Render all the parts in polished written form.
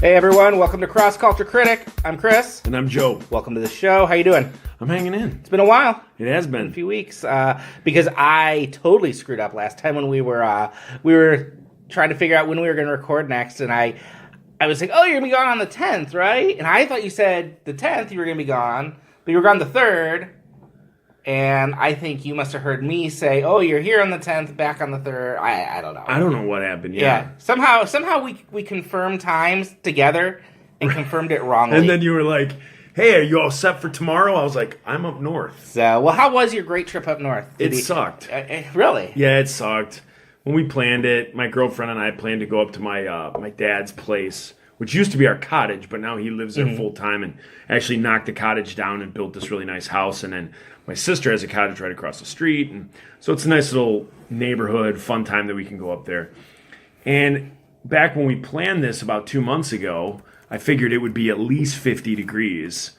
Hey everyone, welcome to Cross Culture Critic. I'm Chris. And I'm Joe. Welcome to the show. How you doing? I'm hanging in. It's been a while. It has been. A few weeks. Because I totally screwed up last time when we were trying to figure out when we were going to record next, and I was like, oh, you're going to be gone on the 10th, right? And I thought you said the 10th you were going to be gone, but you were gone the 3rd. And I think you must have heard me say, oh, you're here on the 10th, back on the 3rd. I don't know. I don't know what happened. Yeah. Somehow we confirmed times together and confirmed it wrongly. And then you were like, hey, are you all set for tomorrow? I was like, I'm up north. So, well, how was your great trip up north? It sucked. Really? Yeah, it sucked. When we planned it, my girlfriend and I planned to go up to my dad's place, which used to be our cottage, but now he lives there full time and actually knocked the cottage down and built this really nice house. And then my sister has a cottage right across the street. And so it's a nice little neighborhood, fun time that we can go up there. And back when we planned this about 2 months ago, I figured it would be at least 50 degrees,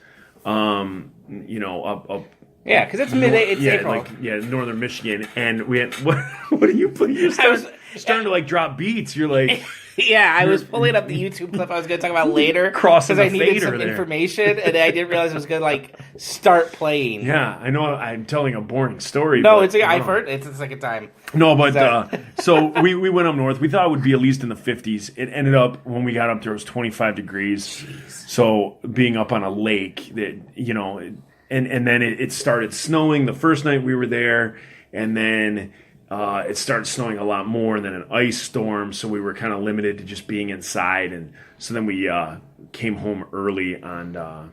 up. Yeah, because it's April. Northern Michigan. And we had, what are you putting? You're starting to drop beats. You're like... Yeah, I was pulling up the YouTube clip I was going to talk about later. Crossing the because I needed some there. information, and I didn't realize it was going to start playing. Yeah, I know I'm telling a boring story. No, I've heard it's the second time. No, but so we went up north. We thought it would be at least in the 50s. It ended up, when we got up there, it was 25 degrees. Jeez. So being up on a lake, and then it started snowing the first night we were there, and then... it started snowing a lot more, and then an ice storm, so we were kind of limited to just being inside. And so then we came home early on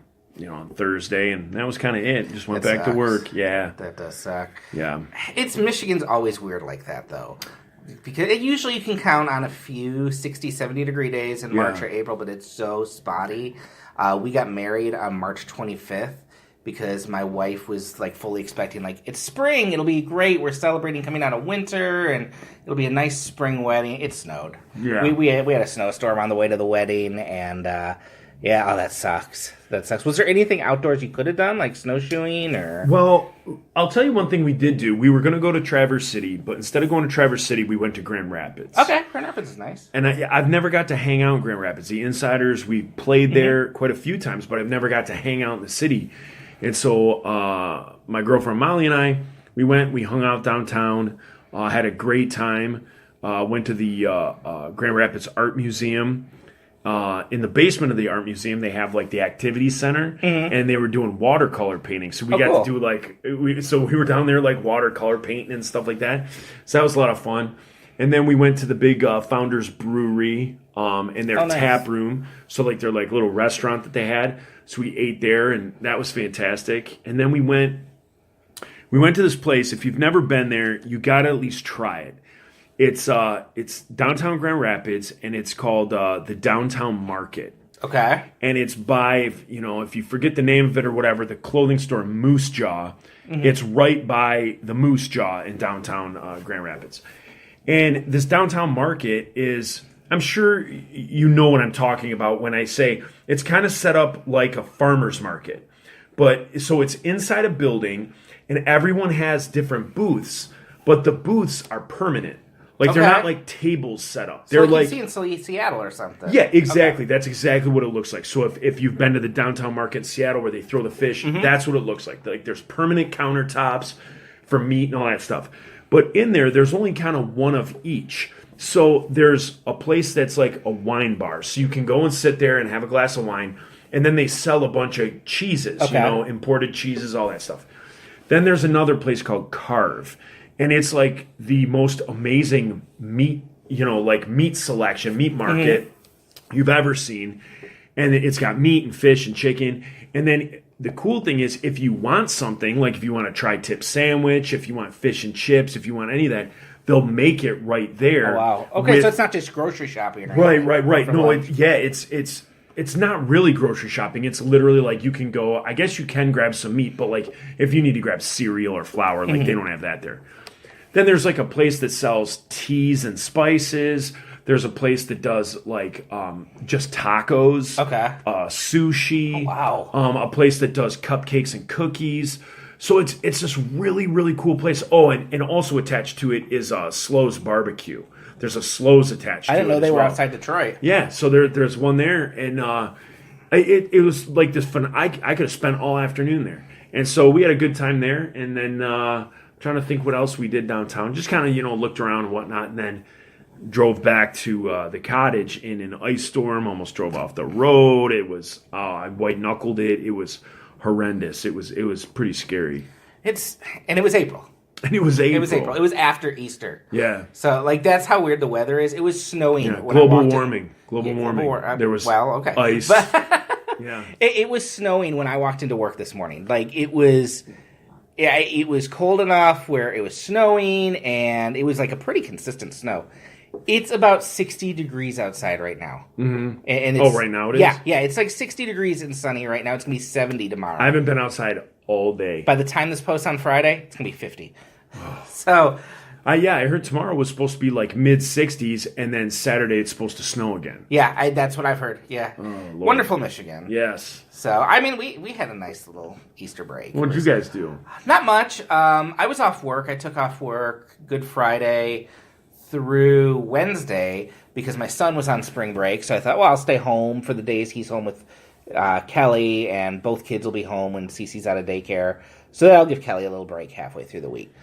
Thursday, and that was kind of it. Just went back to work. Yeah, that does suck. Yeah, Michigan's always weird like that though, because usually you can count on a few 60, 70 degree days in March or April, but it's so spotty. We got married on March 25th. Because my wife was fully expecting it's spring, it'll be great. We're celebrating coming out of winter, and it'll be a nice spring wedding. It snowed. Yeah, we had a snowstorm on the way to the wedding, and that sucks. That sucks. Was there anything outdoors you could have done, like snowshoeing or? Well, I'll tell you one thing we did do. We were going to go to Traverse City, but instead of going to Traverse City, we went to Grand Rapids. Okay, Grand Rapids is nice. And I've never got to hang out in Grand Rapids. The Insiders, we played there quite a few times, but I've never got to hang out in the city. And so my girlfriend Molly and I, we hung out downtown, had a great time, went to the Grand Rapids Art Museum. In the basement of the art museum, they have the activity center, and they were doing watercolor painting. So we got to do we were down there watercolor painting and stuff like that. So that was a lot of fun. And then we went to the big Founders Brewery in their tap room. So their little restaurant that they had. So we ate there, and that was fantastic. And then we went to this place. If you've never been there, you got to at least try it. It's downtown Grand Rapids, and it's called the Downtown Market. Okay. And it's by, if you forget the name of it or whatever, the clothing store Moose Jaw. It's right by the Moose Jaw in downtown Grand Rapids. And this downtown market is... I'm sure you know what I'm talking about when I say it's kind of set up like a farmer's market. But so it's inside a building, and everyone has different booths, but the booths are permanent. They're not tables set up. They're you can see in Seattle or something. Yeah, exactly. Okay. That's exactly what it looks like. So if you've been to the downtown market in Seattle where they throw the fish, that's what it looks like. There's permanent countertops for meat and all that stuff. But in there's only kind of one of each. So there's a place that's like a wine bar. So you can go and sit there and have a glass of wine. And then they sell a bunch of cheeses, imported cheeses, all that stuff. Then there's another place called Carve. And it's the most amazing meat, meat selection, meat market you've ever seen. And it's got meat and fish and chicken. And then the cool thing is if you want something, if you want a tri-tip sandwich, if you want fish and chips, if you want any of that, they'll make it right there. Oh, wow. Okay, so it's not just grocery shopping. Right. No, it's not really grocery shopping. It's literally you can go, I guess you can grab some meat, but if you need to grab cereal or flour, they don't have that there. Then there's a place that sells teas and spices. There's a place that does just tacos. Okay. Sushi. Oh, wow. A place that does cupcakes and cookies. So it's this really, really cool place. Oh, and also attached to it is Slow's Barbecue. There's a Slows attached to it. I didn't know they as were well. outside Detroit. Yeah, so there's one there, and it was like this fun. I could have spent all afternoon there, and so we had a good time there. And then trying to think what else we did downtown. Just kind of looked around and whatnot, and then drove back to the cottage in an ice storm. Almost drove off the road. It was I white knuckled it. It was horrendous. It was pretty scary. And it was April. And it was April. It was April. It was after Easter. Yeah. So that's how weird the weather is. It was snowing. Yeah. When I walked warming. Global warming. There was okay. Ice. Yeah. It was snowing when I walked into work this morning. It was cold enough where it was snowing, and it was like a pretty consistent snow. It's about 60 degrees outside right now. Mm-hmm. And it's, right now it is? Yeah, it's like 60 degrees and sunny right now. It's going to be 70 tomorrow. I haven't been outside all day. By the time this posts on Friday, it's going to be 50. So... I heard tomorrow was supposed to be like mid-60s, and then Saturday it's supposed to snow again. Yeah, that's what I've heard. Yeah. Oh, Lord. Wonderful Michigan. Yes. So, I mean, we had a nice little Easter break. What did you guys do? Not much. I was off work. I took off work Good Friday through Wednesday because my son was on spring break. So I thought, well, I'll stay home for the days he's home with Kelly, and both kids will be home when Cece's out of daycare. So that'll give Kelly a little break halfway through the week.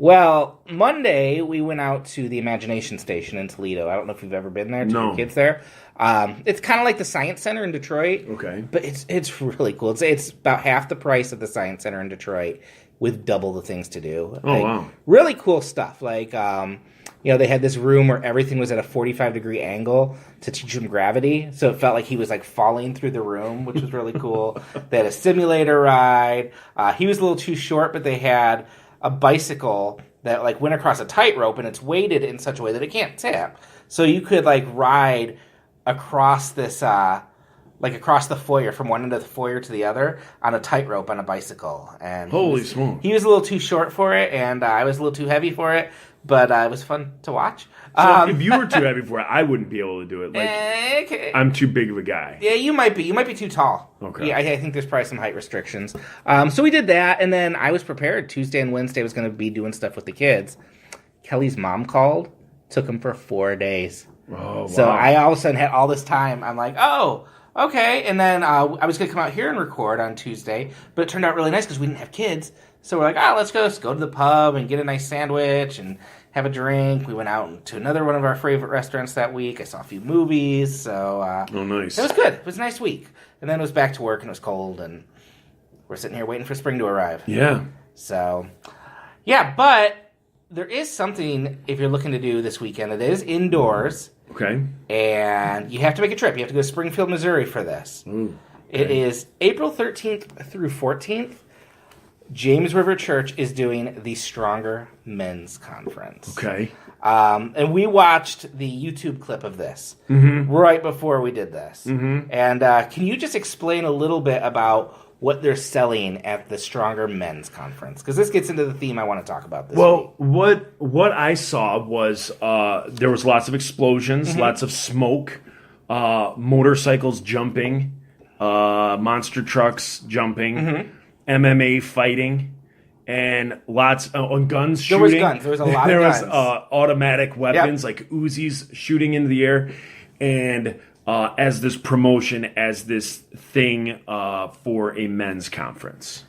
Well, Monday, we went out to the Imagination Station in Toledo. I don't know if you've ever been there. Your kids there. It's kind of like the Science Center in Detroit. Okay. But it's really cool. It's about half the price of the Science Center in Detroit with double the things to do. Oh, wow. Really cool stuff. They had this room where everything was at a 45-degree angle to teach him gravity. So it felt like he was, falling through the room, which was really cool. They had a simulator ride. He was a little too short, but they had a bicycle that went across a tightrope, and it's weighted in such a way that it can't tip. So you could ride across this across the foyer from one end of the foyer to the other on a tightrope on a bicycle. And holy smokes! He was a little too short for it, and I was a little too heavy for it. But it was fun to watch. So if you were too heavy for it, I wouldn't be able to do it. Okay. I'm too big of a guy. Yeah, you might be. You might be too tall. Okay. Yeah, I think there's probably some height restrictions. So we did that, and then I was prepared. Tuesday and Wednesday was going to be doing stuff with the kids. Kelly's mom called. Took him for 4 days. Oh, wow. So I all of a sudden had all this time. I'm like, oh, okay. And then I was going to come out here and record on Tuesday, but it turned out really nice because we didn't have kids. So we're like, let's go to the pub and get a nice sandwich and have a drink. We went out to another one of our favorite restaurants that week. I saw a few movies. So nice. It was good. It was a nice week. And then it was back to work, and it was cold, and we're sitting here waiting for spring to arrive. Yeah. So, yeah, but there is something, if you're looking to do this weekend, it is indoors. Okay. And you have to make a trip. You have to go to Springfield, Missouri for this. Ooh, okay. It is April 13th through 14th. James River Church is doing the Stronger Men's Conference. Okay. And we watched the YouTube clip of this right before we did this. Mm-hmm. And can you just explain a little bit about what they're selling at the Stronger Men's Conference? Because this gets into the theme I want to talk about this week. What I saw was there was lots of explosions, lots of smoke, motorcycles jumping, monster trucks jumping, MMA fighting, and lots of guns shooting. There was guns. There was a lot of guns. There was automatic weapons like Uzis shooting into the air, and as this promotion, as this thing for a men's conference.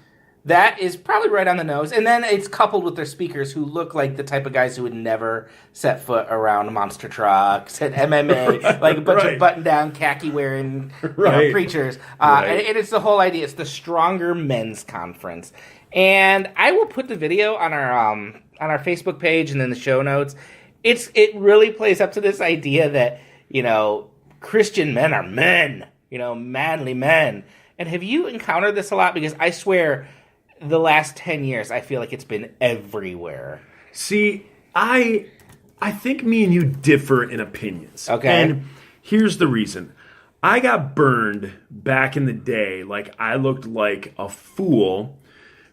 That is probably right on the nose. And then it's coupled with their speakers who look like the type of guys who would never set foot around monster trucks and MMA, like a bunch of button-down, khaki-wearing preachers. And it's the whole idea. It's the Stronger Men's Conference. And I will put the video on our Facebook page and in the show notes. It really plays up to this idea that, Christian men are men, manly men. And have you encountered this a lot? Because I swear, the last 10 years, I feel like it's been everywhere. See, I think me and you differ in opinions. Okay. And here's the reason. I got burned back in the day. Like, I looked like a fool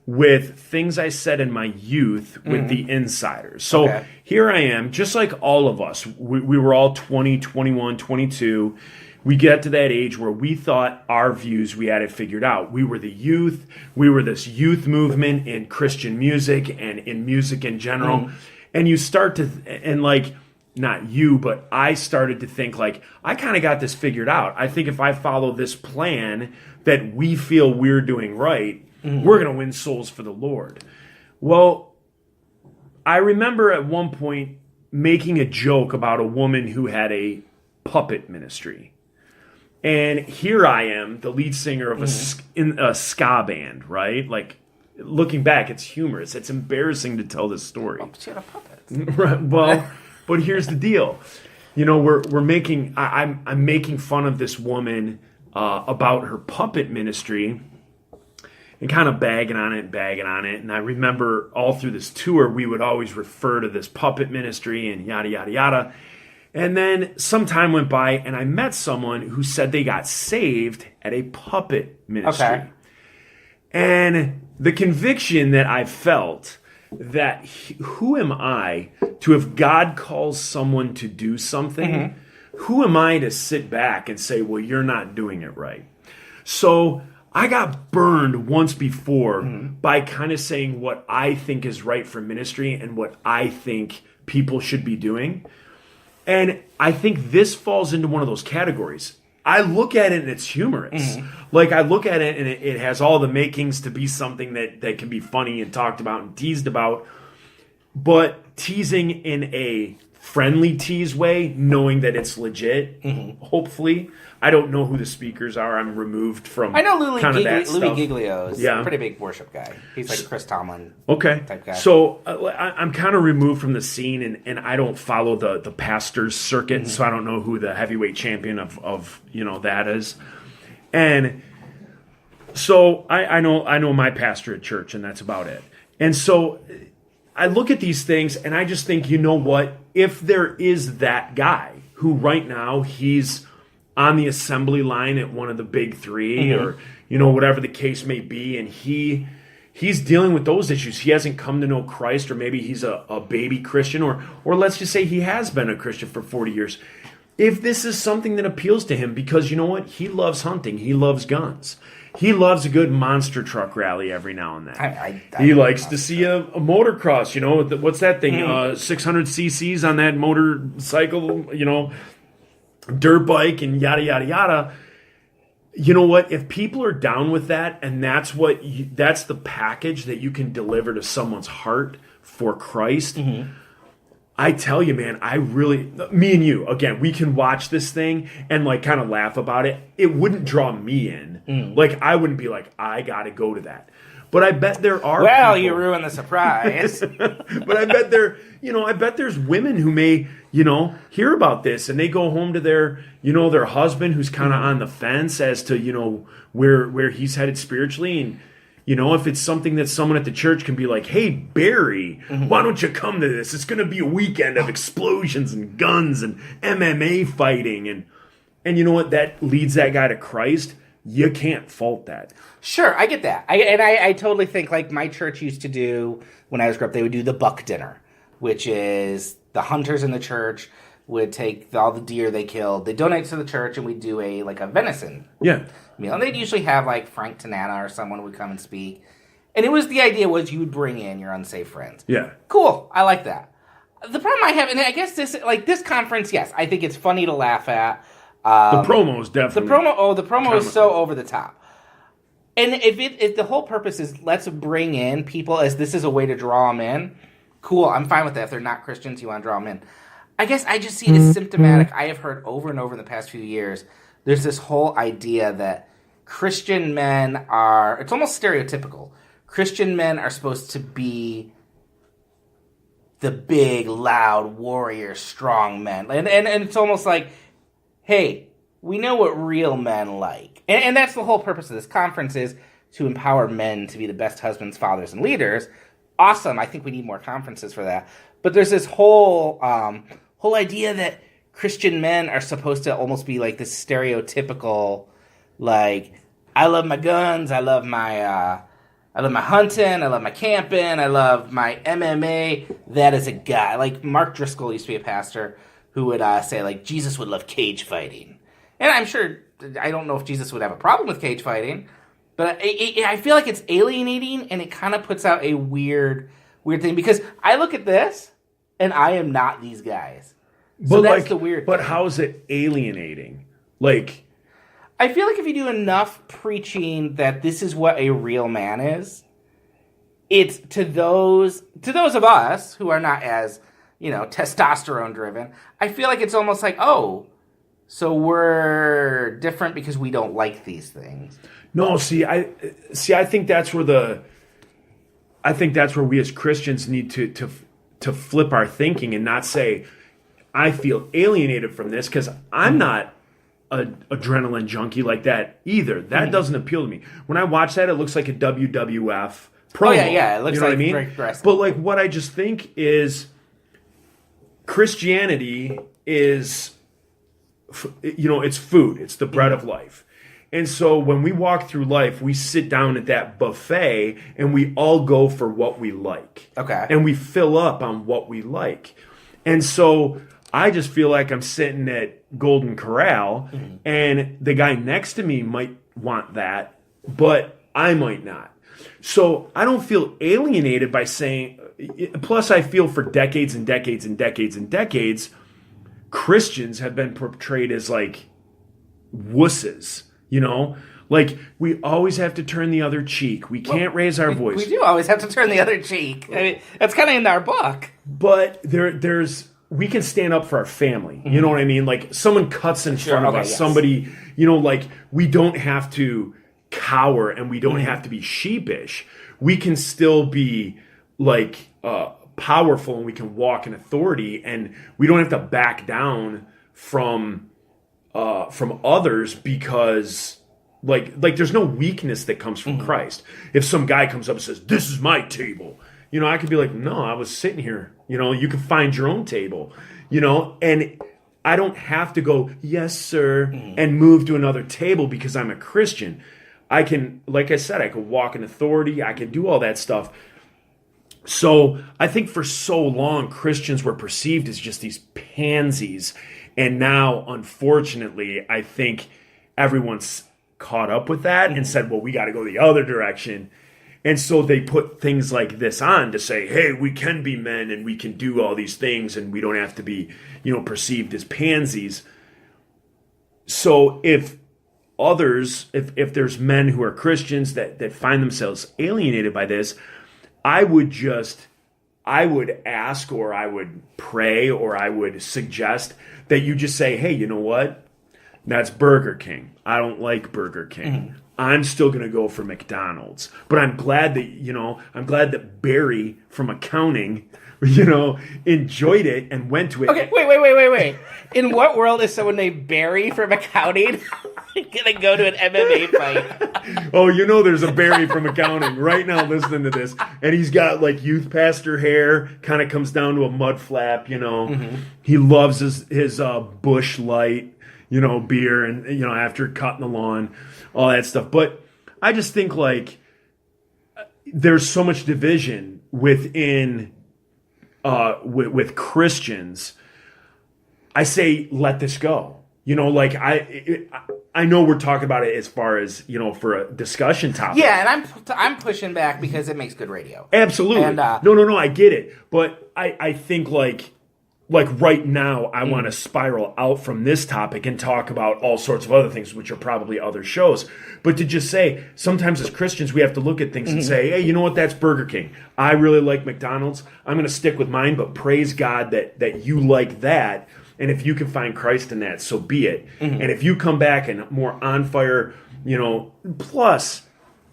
with things I said in my youth with the insiders. So here I am, just like all of us. We were all 20, 21, 22. We get to that age where we thought our views, we had it figured out. We were the youth. We were this youth movement in Christian music and in music in general. And you start to, and not you, but I started to think like, I kind of got this figured out. I think if I follow this plan that we feel we're doing right, we're going to win souls for the Lord. Well, I remember at one point making a joke about a woman who had a puppet ministry. And here I am, the lead singer of a ska band, right? Like, looking back, it's humorous. It's embarrassing to tell this story. But she had a puppet. Right, well, but here's the deal. You know, I'm making fun of this woman about her puppet ministry and kind of bagging on it. And I remember all through this tour, we would always refer to this puppet ministry and yada, yada, yada. And then some time went by, and I met someone who said they got saved at a puppet ministry. Okay. And the conviction that I felt that who am I to, if God calls someone to do something, who am I to sit back and say, well, you're not doing it right? So I got burned once before by kind of saying what I think is right for ministry and what I think people should be doing. And I think this falls into one of those categories. I look at it and it's humorous. Like, I look at it and it has all the makings to be something that can be funny and talked about and teased about. But teasing in a friendly tease way, knowing that it's legit, hopefully. I don't know who the speakers are. I'm removed from I know Louis stuff. Giglio is a pretty big worship guy. He's like a Chris Tomlin type guy. So I'm kind of removed from the scene, and I don't follow the pastor's circuit, so I don't know who the heavyweight champion of that is. And so I know my pastor at church, and that's about it. And so I look at these things, and I just think, you know what? If there is that guy who right now he's on the assembly line at one of the big three, or whatever the case may be, and he's dealing with those issues. He hasn't come to know Christ, or maybe he's a baby Christian, or let's just say he has been a Christian for 40 years. If this is something that appeals to him, because you know what? He loves hunting. He loves guns. He loves a good monster truck rally every now and then. He likes to see a motocross. What's that thing? 600 cc's on that motorcycle, dirt bike and yada, yada, yada. You know what? If people are down with that, and that's the package that you can deliver to someone's heart for Christ, I tell you, man, me and you, again, we can watch this thing and like kind of laugh about it. It wouldn't draw me in. Like, I wouldn't be like, I got to go to that. But I bet there are people, you ruined the surprise. But I bet there's women who may, hear about this, and they go home to their husband who's kind of on the fence as to, where he's headed spiritually. And, if it's something that someone at the church can be like, hey, Barry, why don't you come to this? It's going to be a weekend of explosions and guns and MMA fighting. And you know what? That leads that guy to Christ. You can't fault that. Sure, I get that. I totally think, like, my church used to do, when I was growing up, they would do the buck dinner, which is the hunters in the church would take all the deer they killed, they donate to the church, and we do a venison meal. And they'd usually have, like, Frank Tanana or someone would come and speak. And the idea was you would bring in your unsafe friends. Yeah. Cool, I like that. The problem I have, and I guess this conference, yes, I think it's funny to laugh at. The promo is definitely... The promo is so over the top. And if the whole purpose is let's bring in people as this is a way to draw them in, cool, I'm fine with that. If they're not Christians, you want to draw them in. I guess I just see it as symptomatic. I have heard over and over in the past few years, there's this whole idea that Christian men are, it's almost stereotypical. Christian men are supposed to be the big, loud, warrior, strong men. And it's almost like, hey, we know what real men like. And that's the whole purpose of this conference, is to empower men to be the best husbands, fathers, and leaders. Awesome. I think we need more conferences for that. But there's this whole idea that Christian men are supposed to almost be like this stereotypical, like, I love my guns, I love my hunting, I love my camping, I love my MMA. That is a guy. Like, Mark Driscoll used to be a pastor who would say, like, Jesus would love cage fighting. And I'm sure, I don't know if Jesus would have a problem with cage fighting, but I feel like it's alienating, and it kind of puts out a weird thing, because I look at this, and I am not these guys. So that's the weird But thing. how is it alienating? Like, I feel like if you do enough preaching that this is what a real man is, it's to those of us who are not as, testosterone driven, I feel like it's almost like, oh, so we're different because we don't like these things. no, I think that's where we as Christians need to flip our thinking and not say, I feel alienated from this because I'm not an adrenaline junkie like that either. That doesn't appeal to me. When I watch that, it looks like a WWF promo. Oh, yeah, it looks like what I mean? very aggressive. But like what I just think is Christianity is, it's food. It's the bread of life. And so when we walk through life, we sit down at that buffet and we all go for what we like. Okay. And we fill up on what we like. And so I just feel like I'm sitting at Golden Corral and the guy next to me might want that, but I might not. So I don't feel alienated by saying, plus I feel for decades and decades and decades and decades, Christians have been portrayed as like wusses, like we always have to turn the other cheek. We can't raise our voice. We do always have to turn the other cheek. I mean, that's kind of in our book. But we can stand up for our family. You know what I mean? Like someone cuts in front of us, yes. somebody, like we don't have to cower and we don't have to be sheepish. We can still be like powerful and we can walk in authority and we don't have to back down from others because like there's no weakness that comes from Christ. If some guy comes up and says, "This is my table," I could be like, "No, I was sitting here." You can find your own table, and I don't have to go, "Yes, sir," and move to another table because I'm a Christian. I can, like I said, I can walk in authority. I can do all that stuff. So I think for so long, Christians were perceived as just these pansies. And now, unfortunately, I think everyone's caught up with that and said, well, we got to go the other direction. And so they put things like this on to say, hey, we can be men and we can do all these things and we don't have to be, perceived as pansies. So if there's men who are Christians that find themselves alienated by this, I would ask or I would pray or I would suggest that you just say, hey, you know what? That's Burger King. I don't like Burger King. I'm still going to go for McDonald's. But I'm glad that Barry from accounting, enjoyed it and went to it. Okay, wait. In what world is someone named Barry from accounting going to go to an MMA fight? Oh, there's a Barry from accounting right now listening to this. And he's got like youth pastor hair, kind of comes down to a mud flap, He loves his Busch Light, beer and, after cutting the lawn, all that stuff. But I just think like there's so much division within with Christians. I say, let this go. I know we're talking about it as far as, for a discussion topic. Yeah, and I'm pushing back because it makes good radio. Absolutely. And, No, I get it. But I think like right now, I want to spiral out from this topic and talk about all sorts of other things, which are probably other shows. But to just say, sometimes as Christians, we have to look at things and say, hey, you know what? That's Burger King. I really like McDonald's. I'm going to stick with mine, but praise God that you like that. And if you can find Christ in that, so be it. And if you come back and more on fire, plus,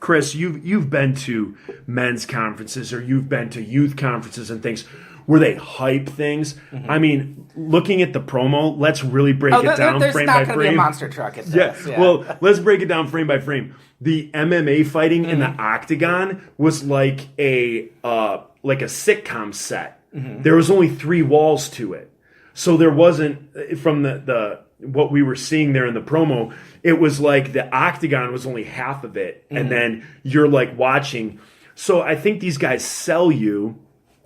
Chris, you've been to men's conferences or you've been to youth conferences and things where they hype things. I mean, looking at the promo, let's really break it down there's frame not by going to frame. be a monster truck at this. Yeah. Well, let's break it down frame by frame. The MMA fighting in the octagon was like a sitcom set. There was only 3 walls to it. So there wasn't, from the what we were seeing there in the promo, it was like the octagon was only half of it. And then you're like watching. So I think these guys sell you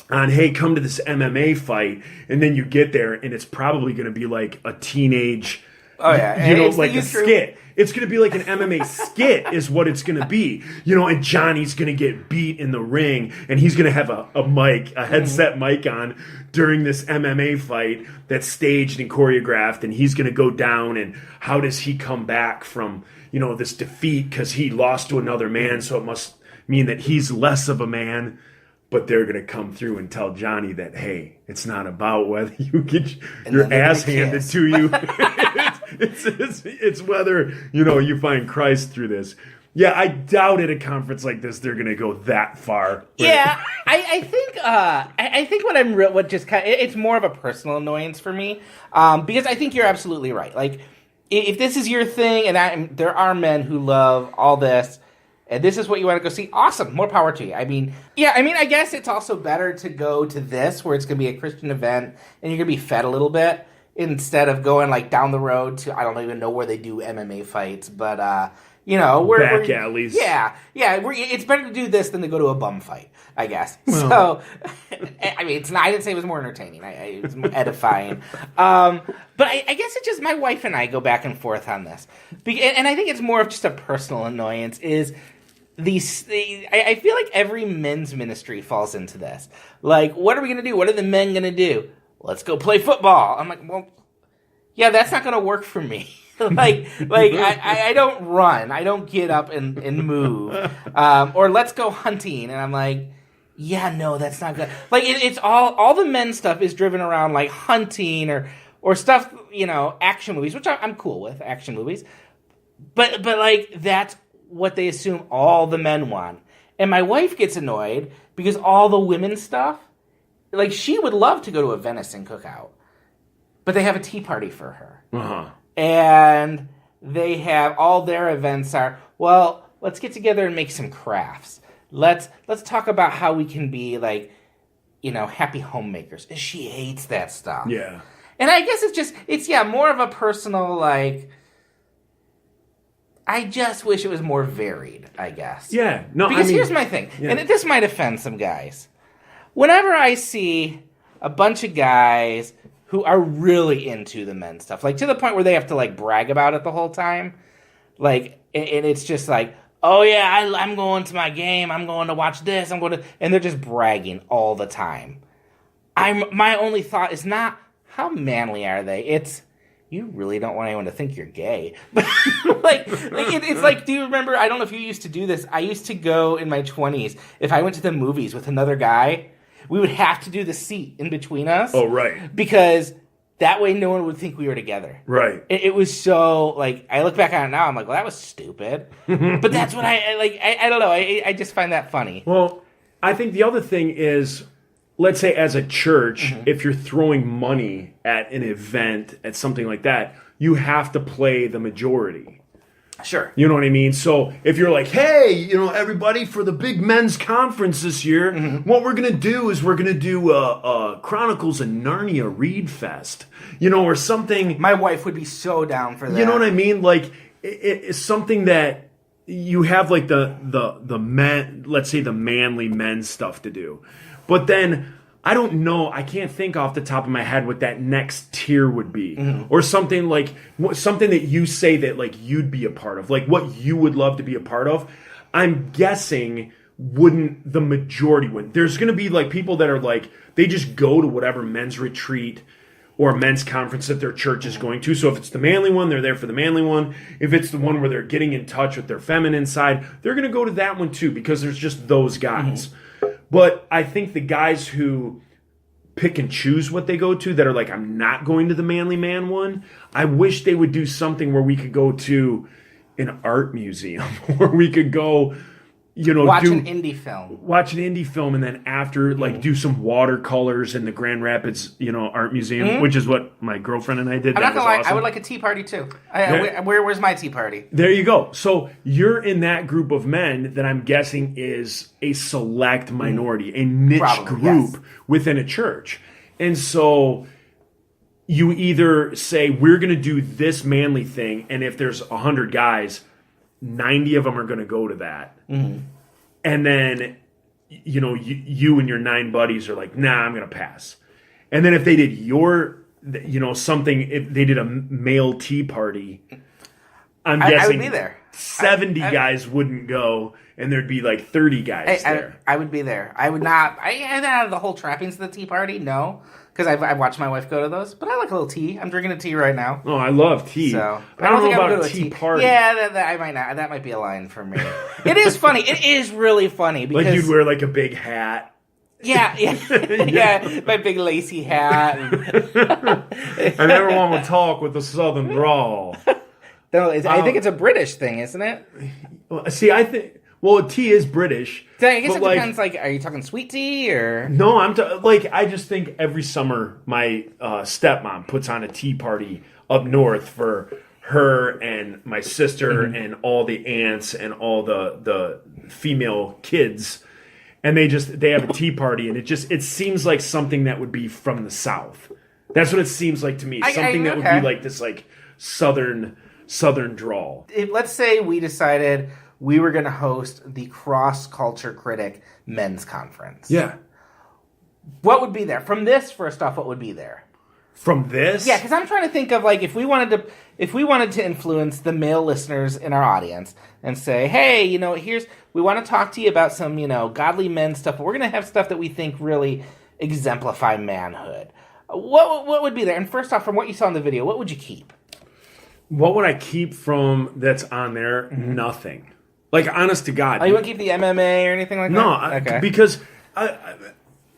on, hey, come to this MMA fight. And then you get there and it's probably going to be like a teenage Oh, yeah. You know, It's like a true. skit. It's going to be like an MMA skit is what it's going to be. You know, and Johnny's going to get beat in the ring, and he's going to have a mic, a headset mic on during this MMA fight that's staged and choreographed, and he's going to go down, and how does he come back from, you know, this defeat because he lost to another man, so it must mean that he's less of a man. But they're going to come through and tell Johnny that, hey, it's not about whether you get your ass handed to you. it's whether, you know, you find Christ through this. Yeah, I doubt at a conference like this they're going to go that far. Yeah, I think what just kind of, it's more of a personal annoyance for me, because I think you're absolutely right. Like, if this is your thing, and there are men who love all this, and this is what you want to go see, awesome, more power to you. I mean, I guess it's also better to go to this, where it's going to be a Christian event, and you're going to be fed a little bit, instead of going, like, down the road to, I don't even know where they do MMA fights, but, you know, back alleys. Yeah, it's better to do this than to go to a bum fight, I guess. Well. So, I mean, I didn't say it was more entertaining. It was more edifying. But I guess it's just my wife and I go back and forth on this. And I think it's more of just a personal annoyance, is I feel like every men's ministry falls into this. Like, what are we going to do? What are the men going to do? Let's go play football. I'm like, well, yeah, that's not going to work for me. I don't run. I don't get up and move. Or let's go hunting. And I'm like, yeah, no, that's not good. Like, it's all the men stuff is driven around, like, hunting or stuff, you know, action movies, which I'm cool with, action movies. But like, that's what they assume all the men want. And my wife gets annoyed because all the women's stuff, like, she would love to go to a venison cookout, but they have a tea party for her. Uh-huh. And they have, all their events are, well, let's get together and make some crafts. Let's talk about how we can be, like, you know, happy homemakers. And she hates that stuff. Yeah. And I guess it's more of a personal, like, I just wish it was more varied, I guess. Yeah. No, because here's my thing, and this might offend some guys. Whenever I see a bunch of guys who are really into the men's stuff, like, to the point where they have to, like, brag about it the whole time, like, and it's just like, oh yeah, I'm going to my game, I'm going to watch this, and they're just bragging all the time. My only thought is not, how manly are they? It's, you really don't want anyone to think you're gay. But it's like, do you remember, I don't know if you used to do this, I used to go in my 20s, if I went to the movies with another guy, we would have to do the seat in between us. Oh, right. Because that way no one would think we were together. Right. It was so, like, I look back on it now, I'm like, well, that was stupid. But that's what I don't know, I just find that funny. Well, I think the other thing is, let's say as a church, if you're throwing money at an event, at something like that, you have to play the majority. Sure. You know what I mean? So if you're like, hey, you know, everybody, for the big men's conference this year, what we're going to do is we're going to do Chronicles of Narnia Read Fest, you know, or something. My wife would be so down for that. You know what I mean? Like, it's something that you have, like, the men, let's say the manly men stuff to do. But then, I don't know, I can't think off the top of my head what that next tier would be. Or something like, something that you say that, like, you'd be a part of. Like, what you would love to be a part of. I'm guessing wouldn't the majority win. There's going to be, like, people that are, like, they just go to whatever men's retreat or men's conference that their church is going to. So if it's the manly one, they're there for the manly one. If it's the one where they're getting in touch with their feminine side, they're going to go to that one too, because there's just those guys. But I think the guys who pick and choose what they go to, that are like, I'm not going to the manly man one, I wish they would do something where we could go to an art museum, or we could go, you know, watch an indie film, and then after, like, do some watercolors in the Grand Rapids, you know, art museum, which is what my girlfriend and I did. I'm not gonna lie, awesome. I would like a tea party too. Where's my tea party? There you go. So you're in that group of men that I'm guessing is a select minority, a niche group within a church. And so you either say, we're going to do this manly thing, and if there's 100 guys, 90 of them are going to go to that. And then, you know, you and your 9 buddies are like, nah, I'm going to pass. And then if they did your something, if they did a male tea party, I'm guessing I would be there. 70 guys wouldn't go, and there'd be like 30 guys there. I would be there. I would not. I have the whole trappings of the tea party. No, because I've watched my wife go to those. But I like a little tea. I'm drinking a tea right now. Oh, I love tea. So I don't know about a tea party. Yeah, that I might not. That might be a line for me. It is funny. It is really funny because like you'd wear like a big hat. Yeah, my big lacy hat. And everyone would talk with a southern drawl. No, I think it's a British thing, isn't it? See, I think. Well, tea is British. So I guess it depends. Like, are you talking sweet tea or? No, I just think every summer my stepmom puts on a tea party up north for her and my sister and all the aunts and all the female kids. And they have a tea party, and it seems like something that would be from the South. That's what it seems like to me. Something that would be like this, like southern drawl. Let's say we decided we were going to host the Cross Culture Critic Men's Conference. Yeah. What would be there from this? First off, what would be there? From this? Yeah, because I'm trying to think of like if we wanted to influence the male listeners in our audience and say, hey, we want to talk to you about some, godly men stuff, but we're going to have stuff that we think really exemplify manhood. What would be there? And first off, from what you saw in the video, what would you keep? What would I keep from that's on there? Nothing. Like, honest to God. Oh, you wouldn't keep the MMA or anything like that? No, because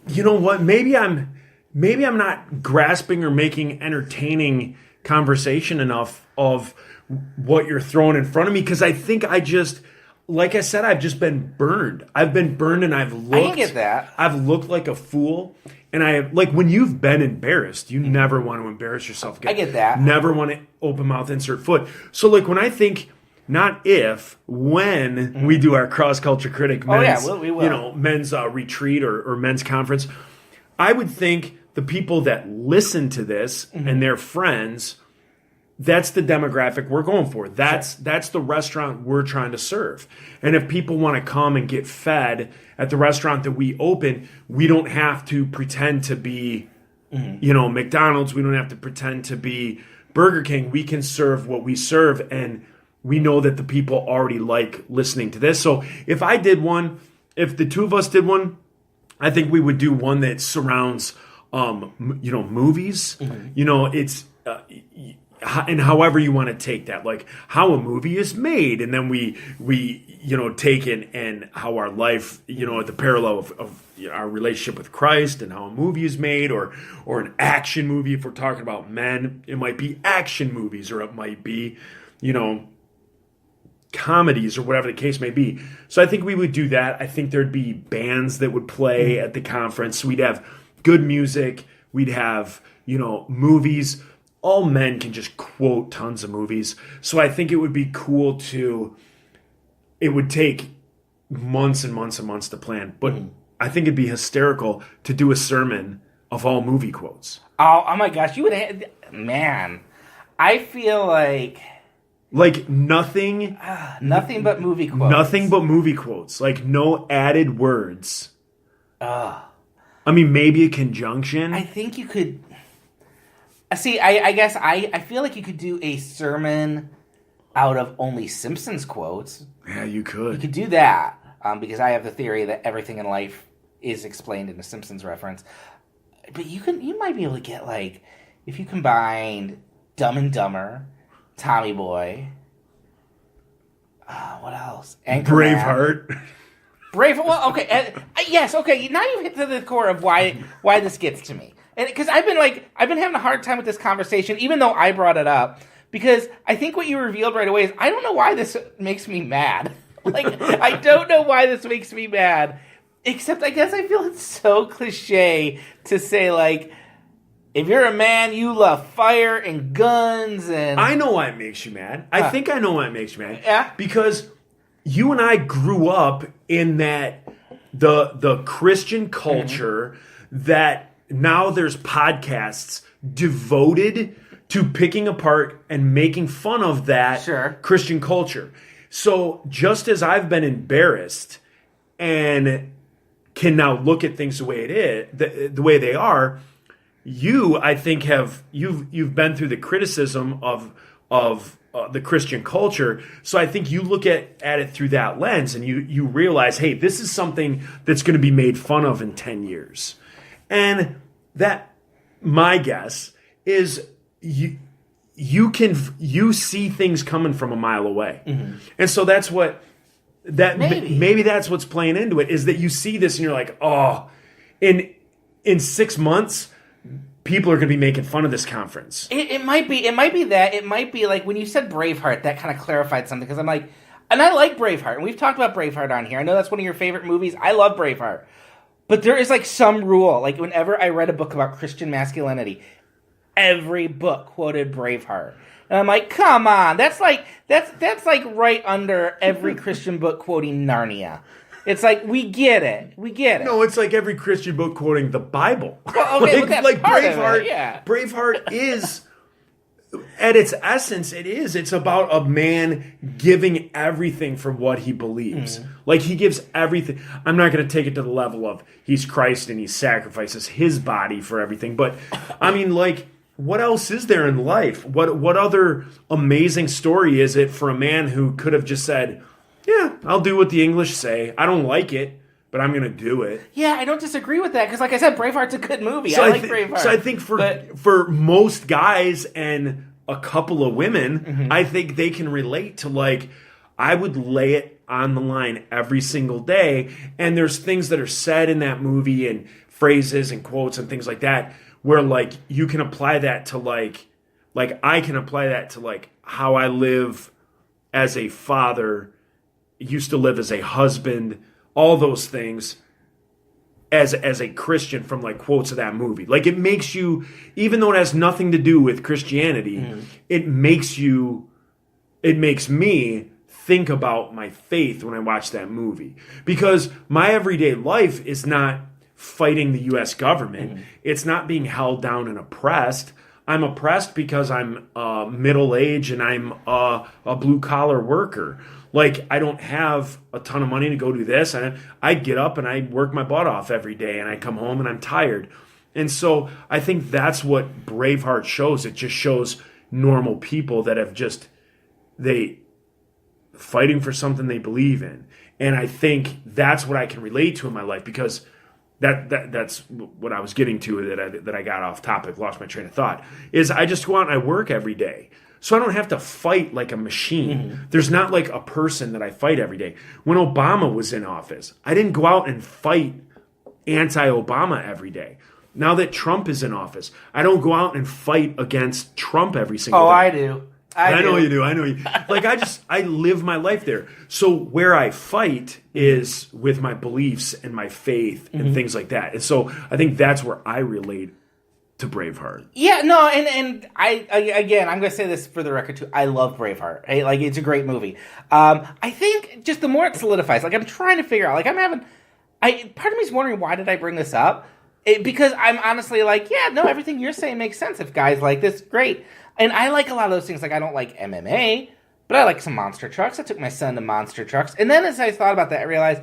you know what? Maybe I'm not grasping or making entertaining conversation enough of what you're throwing in front of me, because I think like I said, I've just been burned. I've been burned, and I've looked. I can get that. I've looked like a fool, and like when you've been embarrassed, you never want to embarrass yourself again. I get that. Never want to open mouth, insert foot. So like when I think, not if, when we do our cross culture critic men's, we will. Men's retreat or men's conference, I would think the people that listen to this and their friends, that's the demographic we're going for. That's the restaurant we're trying to serve. And if people want to come and get fed at the restaurant that we open, we don't have to pretend to be, McDonald's. We don't have to pretend to be Burger King. We can serve what we serve, and we know that the people already like listening to this. So if I did one, if the two of us did one, I think we would do one that surrounds, movies. It's and however you want to take that, like how a movie is made, and then we take it and how our life, at the parallel of our relationship with Christ, and how a movie is made, or an action movie. If we're talking about men, it might be action movies, or it might be, comedies, or whatever the case may be. So I think we would do that. I think there'd be bands that would play at the conference. We'd have good music. We'd have, movies. All men can just quote tons of movies. So I think it would be cool it would take months and months and months to plan. But I think it'd be hysterical to do a sermon of all movie quotes. Oh my gosh. You would have, man, I feel like nothing but movie quotes. Nothing but movie quotes. Like no added words. I mean, maybe a conjunction. I think you could. See, I guess I feel like you could do a sermon out of only Simpsons quotes. Yeah, you could. You could do that because I have the theory that everything in life is explained in a Simpsons reference. But you might be able to get if you combined Dumb and Dumber, Tommy Boy. What else? Braveheart. Well, okay. Yes, okay. Now you've hit to the core of why this gets to me. And because I've been having a hard time with this conversation, even though I brought it up, because I think what you revealed right away is I don't know why this makes me mad. I don't know why this makes me mad, except I guess I feel it's so cliche to say if you're a man, you love fire and guns and... I know why it makes you mad. I think I know why it makes you mad. Yeah. Because you and I grew up in that the Christian culture that now there's podcasts devoted to picking apart and making fun of that Christian culture. So just as I've been embarrassed and can now look at things the way it is, the way they are, I think you've been through the criticism of the Christian culture, so I think you look at it through that lens, and you realize, hey, this is something that's going to be made fun of in 10 years, and that my guess is you see things coming from a mile away, and so that's what maybe that's what's playing into it, is that you see this and you're like, oh, in 6 months. People are going to be making fun of this conference. It might be that. It might be like when you said Braveheart, that kind of clarified something, because I'm like, and I like Braveheart, and we've talked about Braveheart on here. I know that's one of your favorite movies. I love Braveheart. But there is like some rule. Like whenever I read a book about Christian masculinity, every book quoted Braveheart. And I'm like, come on. That's like right under every Christian book quoting Narnia. It's like, we get it. No, it's like every Christian book quoting the Bible. Well, okay, like Braveheart. Yeah. Braveheart is, at its essence, it's about a man giving everything for what he believes. Like, he gives everything. I'm not going to take it to the level of he's Christ and he sacrifices his body for everything. But, I mean, like, what else is there in life? What other amazing story is it for a man who could have just said, yeah, I'll do what the English say. I don't like it, but I'm going to do it. Yeah, I don't disagree with that, because like I said, Braveheart's a good movie. I like Braveheart. So I think for most guys and a couple of women, I think they can relate to, like, I would lay it on the line every single day, and there's things that are said in that movie and phrases and quotes and things like that where, like, you can apply that to, like I can apply that to, like, how I live as a father, used to live as a husband, all those things as a Christian from, like, quotes of that movie. Like, it makes you, even though it has nothing to do with Christianity, it makes me think about my faith when I watch that movie. Because my everyday life is not fighting the U.S. government. It's not being held down and oppressed. I'm oppressed because I'm middle-aged and I'm a blue-collar worker. Like, I don't have a ton of money to go do this. I get up and I work my butt off every day, and I come home and I'm tired. And so I think that's what Braveheart shows. It just shows normal people that have they fighting for something they believe in. And I think that's what I can relate to in my life, because that's what I was getting to, that I got off topic, lost my train of thought, is I just go out and I work every day. So I don't have to fight like a machine. There's not like a person that I fight every day. When Obama was in office, I didn't go out and fight anti-Obama every day. Now that Trump is in office, I don't go out and fight against Trump every single day. Oh, I do. I know you do. I know you. Like, I live my life there. So where I fight is with my beliefs and my faith and things like that. And so I think that's where I relate to Braveheart. Yeah, no, and I again, I'm going to say this for the record too. I love Braveheart. Like, it's a great movie. I think just the more it solidifies, like, I'm trying to figure out, like, part of me is wondering, why did I bring this up? Because I'm honestly like, yeah, no, everything you're saying makes sense. If guys like this, great. And I like a lot of those things. Like, I don't like MMA, but I like some monster trucks. I took my son to monster trucks. And then as I thought about that, I realized,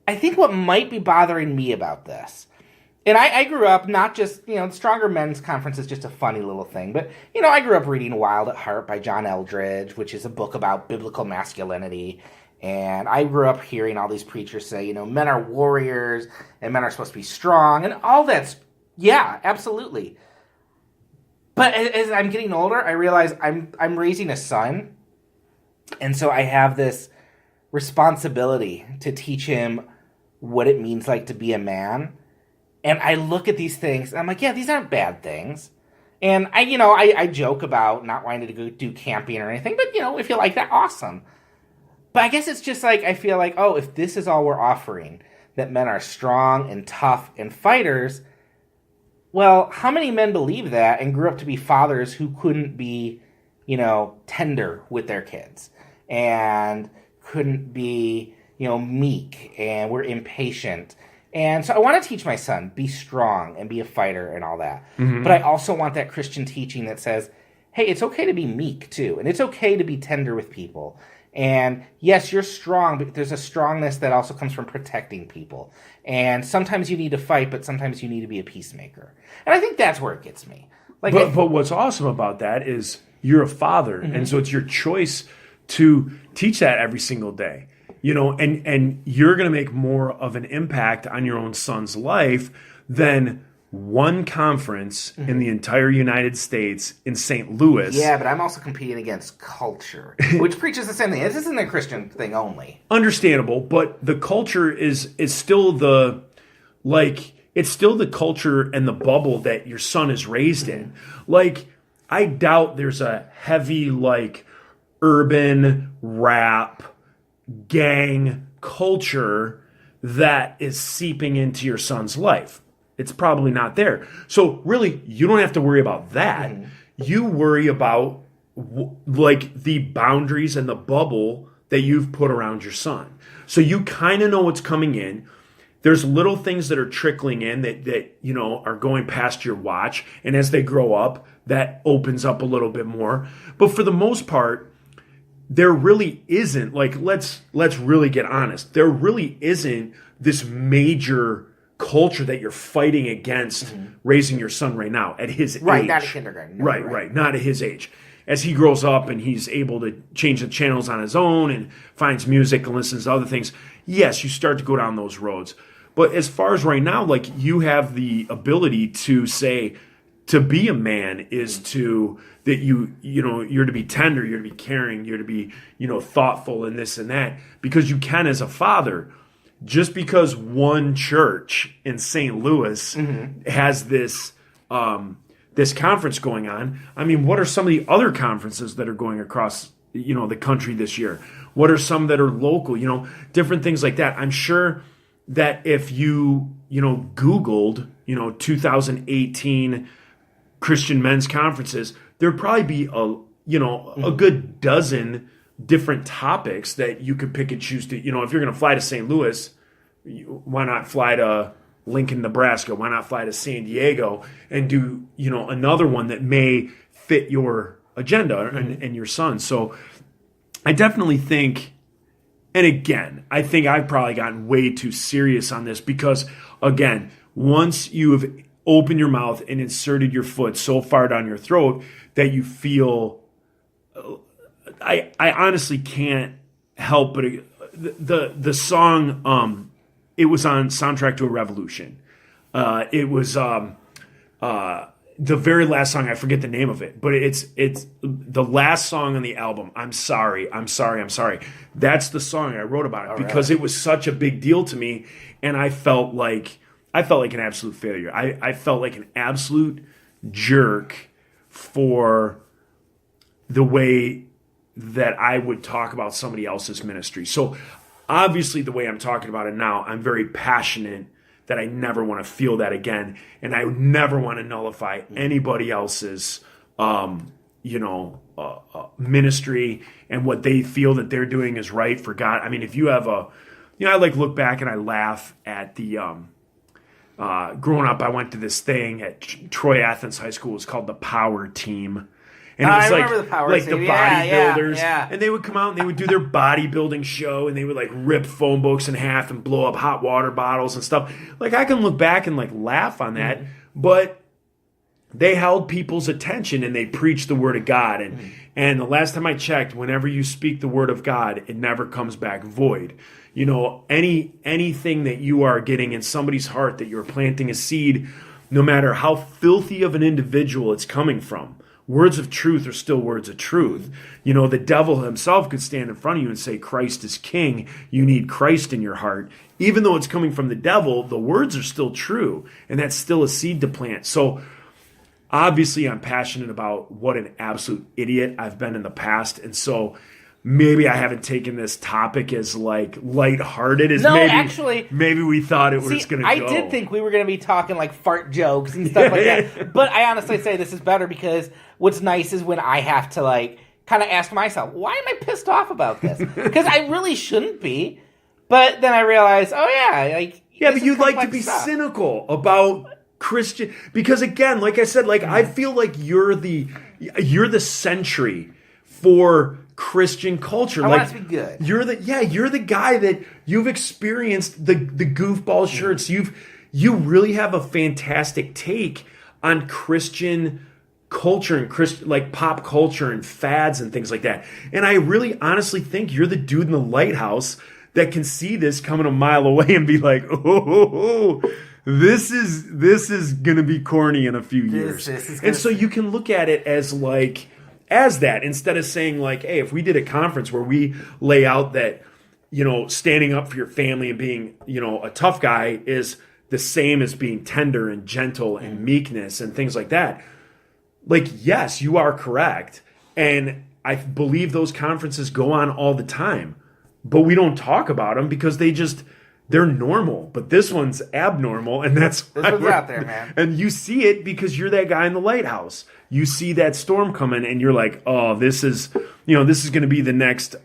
I think what might be bothering me about this, and I grew up not just, the Stronger Men's Conference is just a funny little thing, but, I grew up reading Wild at Heart by John Eldredge, which is a book about biblical masculinity. And I grew up hearing all these preachers say, men are warriors and men are supposed to be strong, and all that's, yeah, absolutely. But as I'm getting older, I realize I'm raising a son, and so I have this responsibility to teach him what it means like to be a man. And I look at these things, and I'm like, yeah, these aren't bad things. And I joke about not wanting to go do camping or anything, but if you like that, awesome. But I guess it's just like, I feel like, oh, if this is all we're offering, that men are strong and tough and fighters, well, how many men believe that and grew up to be fathers who couldn't be, tender with their kids and couldn't be, meek, and were impatient. And so I want to teach my son, be strong and be a fighter and all that. But I also want that Christian teaching that says, hey, it's okay to be meek too. And it's okay to be tender with people. And yes, you're strong, but there's a strongness that also comes from protecting people. And sometimes you need to fight, but sometimes you need to be a peacemaker. And I think that's where it gets me. Like, but what's awesome about that is you're a father, and so it's your choice to teach that every single day. And you're going to make more of an impact on your own son's life than one conference in the entire United States in St. Louis. Yeah, but I'm also competing against culture, which preaches the same thing. This isn't a Christian thing only. Understandable, but the culture is still it's still the culture and the bubble that your son is raised in. Like, I doubt there's a heavy, urban rap gang culture that is seeping into your son's life. It's probably not there. So really, you don't have to worry about that. You worry about the boundaries and the bubble that you've put around your son. So you kind of know what's coming in. There's little things that are trickling in that are going past your watch. And as they grow up, that opens up a little bit more. But for the most part, there really isn't, let's really get honest. There really isn't this major culture that you're fighting against raising your son right now at his age. Right, not at kindergarten. No, right, not at his age. As he grows up and he's able to change the channels on his own and finds music and listens to other things, yes, you start to go down those roads. But as far as right now, you have the ability to say, to be a man is that you're to be tender, you're to be caring, you're to be, thoughtful and this and that, because you can as a father. Just because one church in St. Louis has this this conference going on, I mean, what are some of the other conferences that are going across, the country this year? What are some that are local? Different things like that. I'm sure that if you, Googled, 2018 Christian men's conferences, there'd probably be a good dozen different topics that you could pick and choose to, if you're going to fly to St. Louis, why not fly to Lincoln, Nebraska? Why not fly to San Diego and do, another one that may fit your agenda and your son? So I definitely think, and again, I think I've probably gotten way too serious on this because, again, once you have opened your mouth and inserted your foot so far down your throat that you feel, I honestly can't help but the song. It was on Soundtrack to a Revolution. It was the very last song. I forget the name of it, but it's the last song on the album. I'm sorry. That's the song I wrote about it because it was such a big deal to me, and I felt like an absolute failure. I felt like an absolute jerk for the way that I would talk about somebody else's ministry. So obviously the way I'm talking about it now, I'm very passionate that I never want to feel that again. And I would never want to nullify anybody else's, ministry and what they feel that they're doing is right for God. I mean, if you have I look back and I laugh at the, growing up, I went to this thing at Troy Athens High School. It was called the Power Team. And it was I remember the Power like Team. the bodybuilders. Yeah. And they would come out and they would do their bodybuilding show and they would rip phone books in half and blow up hot water bottles and stuff. I can look back and laugh on that, but they held people's attention and they preached the word of God. And the last time I checked, whenever you speak the word of God, it never comes back void. Anything that you are getting in somebody's heart that you're planting a seed, no matter how filthy of an individual it's coming from, words of truth are still words of truth. The devil himself could stand in front of you and say, Christ is king. You need Christ in your heart. Even though it's coming from the devil, the words are still true. And that's still a seed to plant. So obviously I'm passionate about what an absolute idiot I've been in the past. And so maybe I haven't taken this topic as lighthearted as maybe we thought it was going to go. I did think we were going to be talking fart jokes and stuff like that. But I honestly say this is better because what's nice is when I have to kind of ask myself, why am I pissed off about this? Because I really shouldn't be. But then I realize, but you'd like to be cynical about Christian, because again, like I said, I feel like you're the sentry for Christian culture. I want it to be good. You're the guy that you've experienced the goofball shirts. You really have a fantastic take on Christian culture and like pop culture and fads and things like that. And I really honestly think you're the dude in the lighthouse that can see this coming a mile away and be like, oh, this is gonna be corny in a few years. And so you can look at it as that, instead of saying like, hey, if we did a conference where we lay out that, standing up for your family and being, a tough guy is the same as being tender and gentle and meekness and things like that. Like, yes, you are correct. And I believe those conferences go on all the time, but we don't talk about them because they're normal. But this one's abnormal, and this one's out there, man. And you see it because you're that guy in the lighthouse. You see that storm coming, and you're like, oh, this is going to be the next,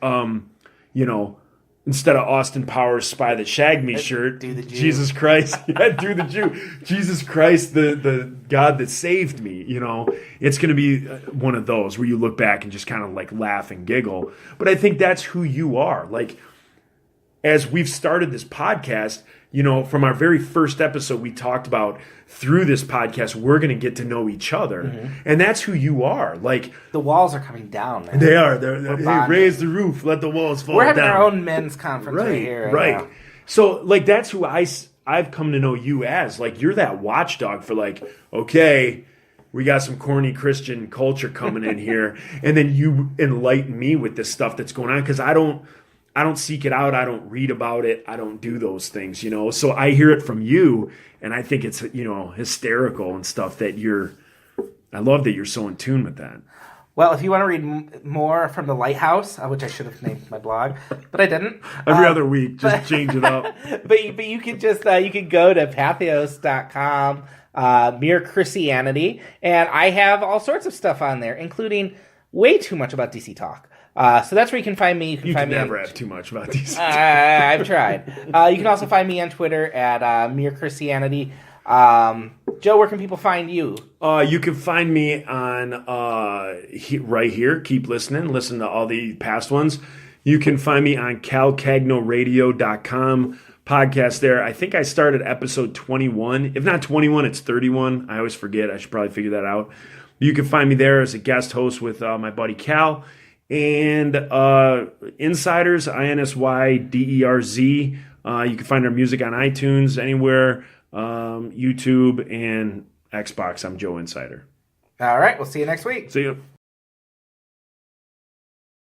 instead of Austin Powers' Spy That Shagged Me shirt, do the Jew. Jesus Christ. Yeah, do the Jew. Jesus Christ, the God that saved me. It's going to be one of those where you look back and just kind of like laugh and giggle. But I think that's who you are. Like, as we've started this podcast, from our very first episode, we talked about through this podcast, we're going to get to know each other. Mm-hmm. And that's who you are. Like, the walls are coming down, man. They are. Hey, raise the roof, let the walls fall down. We're having our own men's conference right here. Right. Now. So, like, that's who I've come to know you as. Like, you're that watchdog for like, okay, we got some corny Christian culture coming in here. And then you enlighten me with this stuff that's going on, because I don't seek it out. I don't read about it. I don't do those things, So I hear it from you, and I think it's, hysterical and stuff that I love that you're so in tune with that. Well, if you want to read more from The Lighthouse, which I should have named my blog, but I didn't. Every other week, just change it up. But you can just, you can go to pathos.com, Mere Chris-ianity, and I have all sorts of stuff on there, including way too much about DC Talk. So that's where you can find me. You can never have too much about these. I've tried. You can also find me on Twitter at Mere Chris-ianity. Joe, where can people find you? You can find me on right here. Keep listening. Listen to all the past ones. You can find me on calcagnoradio.com podcast there. I think I started episode 21. If not 21, it's 31. I always forget. I should probably figure that out. You can find me there as a guest host with my buddy Cal. And Insiders, INSYDERZ. You can find our music on iTunes, anywhere, YouTube, and Xbox. I'm Joe Insider. All right, we'll see you next week. See you.